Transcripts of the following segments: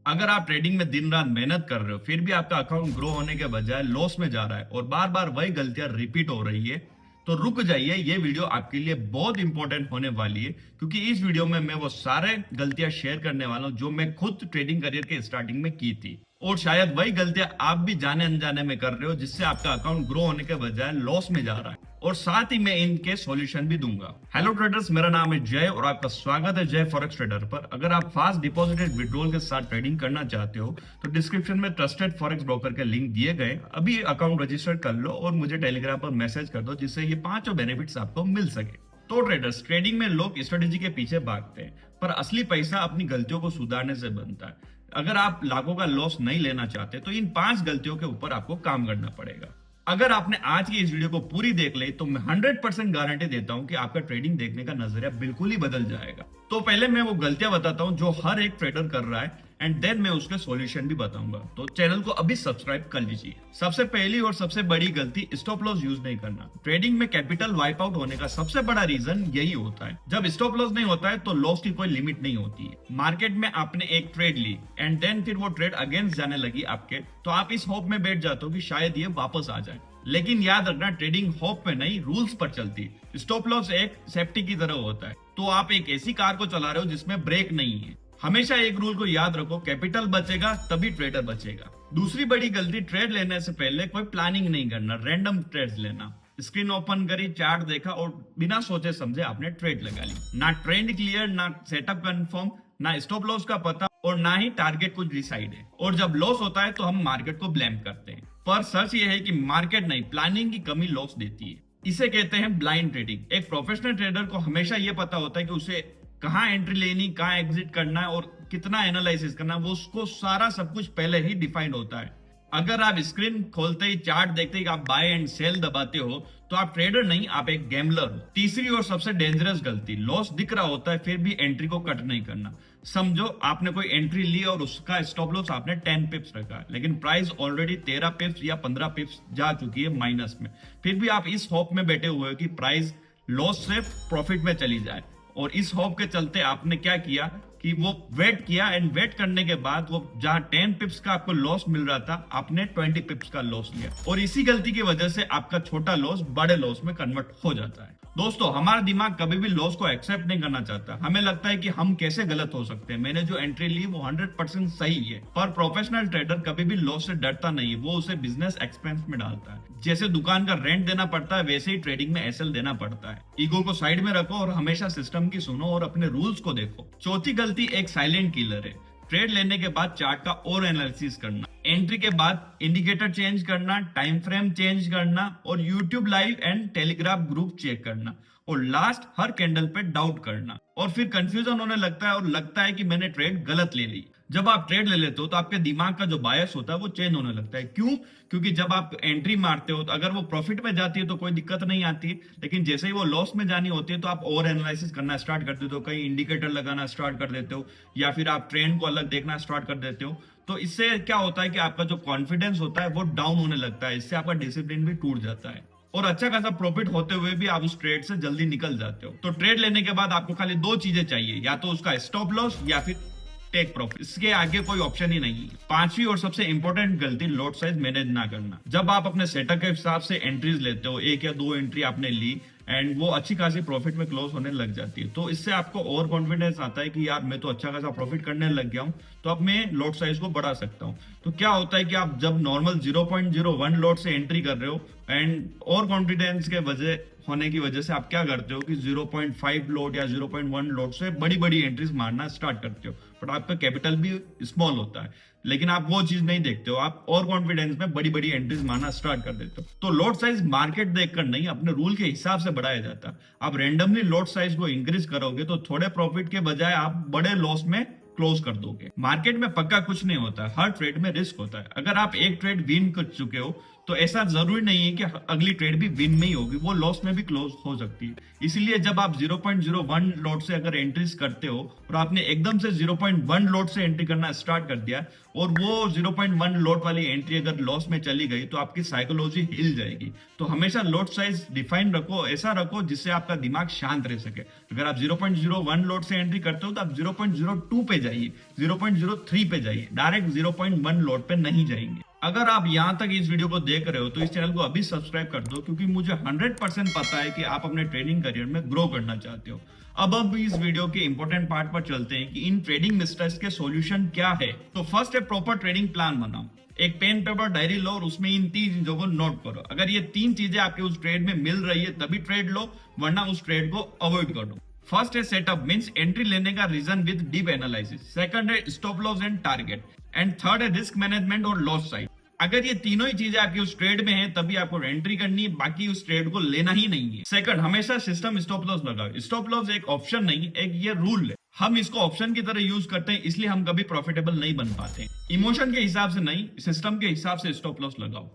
अगर आप ट्रेडिंग में दिन रात मेहनत कर रहे हो फिर भी आपका अकाउंट ग्रो होने के बजाय लॉस में जा रहा है और बार बार वही गलतियां रिपीट हो रही है, तो रुक जाइए। ये वीडियो आपके लिए बहुत इंपॉर्टेंट होने वाली है, क्योंकि इस वीडियो में मैं वो सारे गलतियां शेयर करने वाला हूं जो मैं खुद ट्रेडिंग करियर के स्टार्टिंग में की थी। और शायद वही गलतियां आप भी जाने अनजाने में कर रहे हो, जिससे आपका अकाउंट ग्रो होने के बजाय लॉस में जा रहा है। और साथ ही मैं इनके सॉल्यूशन भी दूंगा। हेलो ट्रेडर्स, मेरा नाम है जय और आपका स्वागत है जय फॉरेक्स ट्रेडर पर। अगर आप फास्ट डिपॉजिटेड विड्रॉल के साथ ट्रेडिंग करना चाहते हो तो डिस्क्रिप्शन में ट्रस्टेड फॉरेक्स ब्रोकर के लिंक दिए गए, अभी अकाउंट रजिस्टर कर लो और मुझे टेलीग्राम पर मैसेज कर दो, जिससे ये पांचों बेनिफिट्स आपको मिल सके। तो ट्रेडर्स, ट्रेडिंग में लोग स्ट्रेटेजी के पीछे भागते हैं, पर असली पैसा अपनी गलतियों को सुधारने से बनता है। अगर आप लाखों का लॉस नहीं लेना चाहते तो इन 5 गलतियों के ऊपर आपको काम करना पड़ेगा। अगर आपने आज की इस वीडियो को पूरी देख ली तो मैं 100% गारंटी देता हूं कि आपका ट्रेडिंग देखने का नजरिया बिल्कुल ही बदल जाएगा। तो पहले मैं वो गलतियां बताता हूं जो हर एक ट्रेडर कर रहा है, एंड देन मैं उसके सॉल्यूशन भी बताऊंगा। तो चैनल को अभी सब्सक्राइब कर लीजिए। सबसे पहली और सबसे बड़ी गलती, स्टॉप लॉस यूज नहीं करना। ट्रेडिंग में कैपिटल वाइप आउट होने का सबसे बड़ा रीजन यही होता है। जब स्टॉप लॉस नहीं होता है तो लॉस की कोई लिमिट नहीं होती है। मार्केट में आपने एक ट्रेड ली एंड देन फिर वो ट्रेड अगेंस्ट जाने लगी आपके, तो आप इस होप में बैठ जाते हो कि शायद ये वापस आ जाए। लेकिन याद रखना, ट्रेडिंग होप में नहीं, रूल्स पर चलती है। स्टॉप लॉस एक सेफ्टी की तरह होता है। तो आप एक ऐसी कार को चला रहे हो जिसमें ब्रेक नहीं है। हमेशा एक रूल को याद रखो, कैपिटल बचेगा तभी ट्रेडर बचेगा। दूसरी बड़ी गलती, ट्रेड लेने से पहले कोई प्लानिंग नहीं करना, रैंडम ट्रेड्स लेना। स्क्रीन ओपन करी, चार्ट देखा और बिना सोचे समझे आपने ट्रेड लगा ली। ना ट्रेंड क्लियर, ना सेटअप कंफर्म, ना स्टॉप लॉस का पता और ना ही टारगेट कुछ डिसाइड है। और जब लॉस होता है तो हम मार्केट को ब्लेम करते हैं, पर सच ये है कि मार्केट नहीं, प्लानिंग की कमी लॉस देती है। इसे कहते हैं ब्लाइंड ट्रेडिंग। एक प्रोफेशनल ट्रेडर को हमेशा ये पता होता है कि उसे कहाँ एंट्री लेनी, कहाँ एग्जिट करना है और कितना एनालिसिस करना है। वो उसको सारा सब कुछ पहले ही डिफाइंड होता है। अगर आप स्क्रीन खोलते ही चार्ट देखते ही आप बाय एंड सेल दबाते हो तो आप ट्रेडर नहीं, आप एक गैम्बलर हो। तीसरी और सबसे डेंजरस गलती, लॉस दिख रहा होता है फिर भी एंट्री को कट नहीं करना। समझो आपने कोई एंट्री ली और उसका स्टॉप लॉस आपने 10 पिप्स रखा, लेकिन प्राइस ऑलरेडी 13 पिप्स या 15 पिप्स जा चुकी है माइनस में। फिर भी आप इस होप में बैठे हुए हो कि प्राइस लॉस से प्रॉफिट में चली जाए। और इस होप के चलते आपने क्या किया कि वो वेट किया, एंड वेट करने के बाद वो जहां 10 पिप्स का आपको लॉस मिल रहा था, आपने 20 पिप्स का लॉस लिया। और इसी गलती की वजह से आपका छोटा लॉस बड़े लॉस में कन्वर्ट हो जाता है। दोस्तों, हमारा दिमाग कभी भी लॉस को एक्सेप्ट नहीं करना चाहता। हमें लगता है कि हम कैसे गलत हो सकते हैं, मैंने जो एंट्री ली वो 100% सही है। पर प्रोफेशनल ट्रेडर कभी भी लॉस से डरता नहीं है, वो उसे बिजनेस एक्सपेंस में डालता है। जैसे दुकान का रेंट देना पड़ता है, वैसे ही ट्रेडिंग में एसएल देना पड़ता है। ईगो को साइड में रखो और हमेशा सिस्टम की सुनो और अपने रूल्स को देखो। चौथी गलती एक साइलेंट किलर है। ट्रेड लेने के बाद चार्ट का और एनालिसिस करना, एंट्री के बाद इंडिकेटर चेंज करना, टाइम फ्रेम चेंज करना और YouTube live and telegraph group check करना, और लास्ट हर कैंडल पे डाउट करना। और फिर कंफ्यूजन होने लगता है और लगता है कि मैंने ट्रेड गलत ले ली। जब आप ट्रेड ले लेते हो तो आपके दिमाग का जो बायस होता है वो चेंज होने लगता है। क्यों? क्योंकि जब आप एंट्री मारते हो तो अगर वो प्रॉफिट में जाती है तो कोई दिक्कत नहीं आती, लेकिन जैसे ही वो लॉस में जानी होती है तो आप और एनालिसिस करना स्टार्ट कर देते हो, कहीं इंडिकेटर लगाना स्टार्ट कर देते हो, या फिर आप ट्रेंड को अलग देखना स्टार्ट कर देते हो। तो इससे क्या होता है कि आपका जो कॉन्फिडेंस होता है वो डाउन होने लगता है। इससे आपका डिसिप्लिन भी टूट जाता है और अच्छा खासा प्रॉफिट होते हुए भी आप उस ट्रेड से जल्दी निकल जाते हो। तो ट्रेड लेने के बाद आपको खाली 2 चीजें चाहिए, या तो उसका स्टॉप लॉस या फिर टेक प्रॉफिट। इसके आगे कोई ऑप्शन ही नहीं है। पांचवी और सबसे इंपॉर्टेंट गलती, लॉट साइज मैनेज ना करना। जब आप अपने सेटअप के हिसाब से एंट्रीज लेते हो, 1 या 2 एंट्री आपने ली एंड वो अच्छी खासी प्रॉफिट में क्लोज होने लग जाती है, तो इससे आपको और कॉन्फिडेंस आता है कि यार मैं तो अच्छा खासा प्रॉफिट करने लग गया हूं, तो अब मैं लॉट साइज को बढ़ा सकता हूं। तो क्या होता है कि आप जब नॉर्मल 0.01 लॉट से एंट्री कर रहे हो एंड और कॉन्फिडेंस के वजह होने की वजह से आप क्या करते हो कि 0.5 लॉट या 0.1 लॉट से बड़ी बड़ी एंट्रीज मारना स्टार्ट करते हो, बट आपका कैपिटल भी स्मॉल होता है। लेकिन आप वो चीज नहीं देखते हो, आप और कॉन्फिडेंस में बड़ी बड़ी एंट्रीज मारना स्टार्ट कर देते हो। तो लॉट साइज मार्केट देखकर नहीं, अपने रूल के हिसाब से बढ़ाया जाता है। आप रेंडमली लॉट साइज को इंक्रीज करोगे तो थोड़े प्रॉफिट के बजाय आप बड़े लॉस में क्लोज कर दोगे। मार्केट में पक्का कुछ नहीं होता है, हर ट्रेड में रिस्क होता है। अगर आप एक ट्रेड विन कर चुके हो तो ऐसा जरूरी नहीं है कि अगली ट्रेड भी विन में ही होगी, वो लॉस में भी क्लोज हो सकती है। इसीलिए जब आप 0.01 लॉट से अगर एंट्रीज करते हो और आपने एकदम से 0.1 लॉट से एंट्री करना स्टार्ट कर दिया और वो 0.1 लॉट वाली एंट्री अगर लॉस में चली गई तो आपकी साइकोलॉजी हिल जाएगी। तो हमेशा लॉट साइज डिफाइन रखो, ऐसा रखो जिससे आपका दिमाग शांत रह सके। अगर आप 0.01 लॉट से एंट्री करते हो तो आप 0.02 पे जाइए, 0.03 पे जाइए, डायरेक्ट 0.1 लॉट पे नहीं जाएंगे। अगर आप यहां तक इस वीडियो को देख रहे हो तो इस चैनल को अभी सब्सक्राइब कर दो, क्योंकि मुझे 100% पता है कि आप अपने ट्रेडिंग करियर में ग्रो करना चाहते हो। अब इस वीडियो के इंपॉर्टेंट पार्ट पर चलते हैं कि इन ट्रेडिंग मिस्टेक्स के सॉल्यूशन क्या है। तो फर्स्ट है प्रॉपर ट्रेडिंग प्लान बनाओ। एक पेन पेपर डायरी लो और उसमें इन 3 चीजों को नोट करो। अगर ये 3 चीजें आपके उस ट्रेड में मिल रही है तभी ट्रेड लो, वरना उस ट्रेड को अवॉइड कर दो। फर्स्ट है सेटअप, मींस एंट्री लेने का reason with deep analysis. Second है stop loss and target, and third है रिस्क मैनेजमेंट और लॉस साइड। अगर ये तीनों ही चीजें आपकी उस ट्रेड में हैं तभी आपको एंट्री करनी है, बाकी उस ट्रेड को लेना ही नहीं है। सेकंड, हमेशा सिस्टम स्टॉप लॉस लगाओ। स्टॉप लॉस एक ऑप्शन नहीं, एक ये रूल है। हम इसको ऑप्शन की तरह यूज करते हैं, इसलिए हम कभी प्रॉफिटेबल नहीं बन पाते। इमोशन के हिसाब से नहीं, सिस्टम के हिसाब से स्टॉप लॉस लगाओ।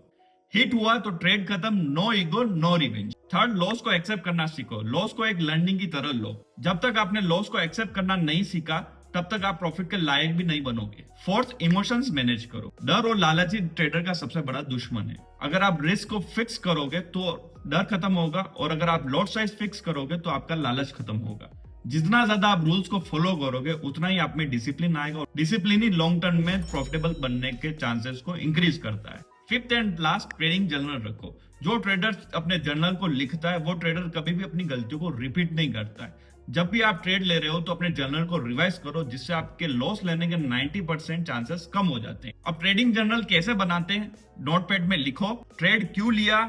हिट हुआ तो ट्रेड खत्म, no ego no revenge. Third, loss को एक्सेप्ट करना सीखो। लॉस को एक लर्निंग की तरह लो। जब तक आपने लॉस को एक्सेप्ट करना नहीं सीखा तब तक आप प्रॉफिट के लायक भी नहीं बनोगे। फोर्थ, इमोशंस मैनेज करो। डर और लालची ट्रेडर का सबसे बड़ा दुश्मन है। अगर आप रिस्क को फिक्स करोगे तो डर खत्म होगा, और अगर आप लॉट साइज फिक्स करोगे तो आपका लालच खत्म होगा। जितना ज्यादा आप रूल्स को फॉलो करोगे उतना ही आप में डिसिप्लिन आएगा, और डिसिप्लिन ही लॉन्ग टर्म में प्रॉफिटेबल बनने के चांसेस को इंक्रीज करता है। Fifth and last, trading journal रखो। जो ट्रेडर अपने जर्नल को लिखता है वो ट्रेडर कभी भी अपनी गलतियों को रिपीट नहीं करता है। जब भी आप ट्रेड ले रहे हो तो अपने जर्नल को रिवाइज करो, जिससे आपके लॉस लेने के 90% चांसेस कम हो जाते हैं। अब ट्रेडिंग जर्नल कैसे बनाते हैं? नोटपैड में लिखो ट्रेड क्यों लिया,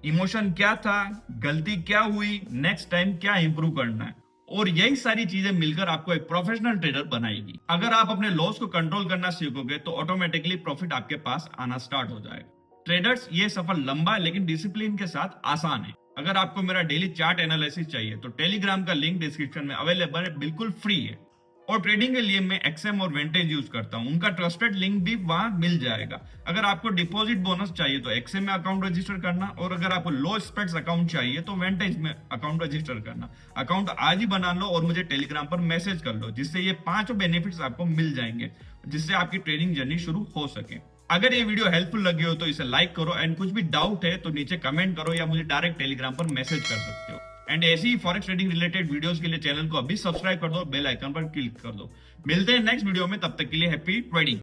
इमोशन क्या था, गलती क्या हुई, नेक्स्ट टाइम क्या इंप्रूव करना है, और यही सारी चीजें मिलकर आपको एक प्रोफेशनल ट्रेडर बनाएगी। अगर आप अपने लॉस को कंट्रोल करना सीखोगे तो ऑटोमेटिकली प्रॉफिट आपके पास आना स्टार्ट हो जाएगा। ट्रेडर्स, ये सफर लंबा है लेकिन डिसिप्लिन के साथ आसान है। अगर आपको मेरा डेली चार्ट एनालिसिस चाहिए तो टेलीग्राम का लिंक डिस्क्रिप्शन में अवेलेबल है, बिल्कुल फ्री है। और ट्रेडिंग के लिए मैं एक्सएम और वेंटेज यूज करता हूं, उनका ट्रस्टेड लिंक भी वहां मिल जाएगा। अगर आपको डिपॉजिट बोनस चाहिए तो एक्सएम में अकाउंट रजिस्टर करना, और अगर आपको लो स्पेक्स अकाउंट चाहिए तो वेंटेज में अकाउंट रजिस्टर करना। अकाउंट आज ही बना लो और मुझे टेलीग्राम पर मैसेज कर लो, जिससे ये 5 बेनिफिट्स आपको मिल जाएंगे, जिससे आपकी ट्रेडिंग जर्नी शुरू हो सके। अगर ये वीडियो हेल्पफुल लगी हो तो इसे लाइक करो, एंड कुछ भी डाउट है तो नीचे कमेंट करो या मुझे डायरेक्ट टेलीग्राम पर मैसेज कर सकते हो। एंड ऐसी ही फॉरेक्स ट्रेडिंग रिलेटेड वीडियोस के लिए चैनल को अभी सब्सक्राइब कर दो, बेल आइकन पर क्लिक कर दो। मिलते हैं नेक्स्ट वीडियो में, तब तक के लिए हैप्पी ट्रेडिंग।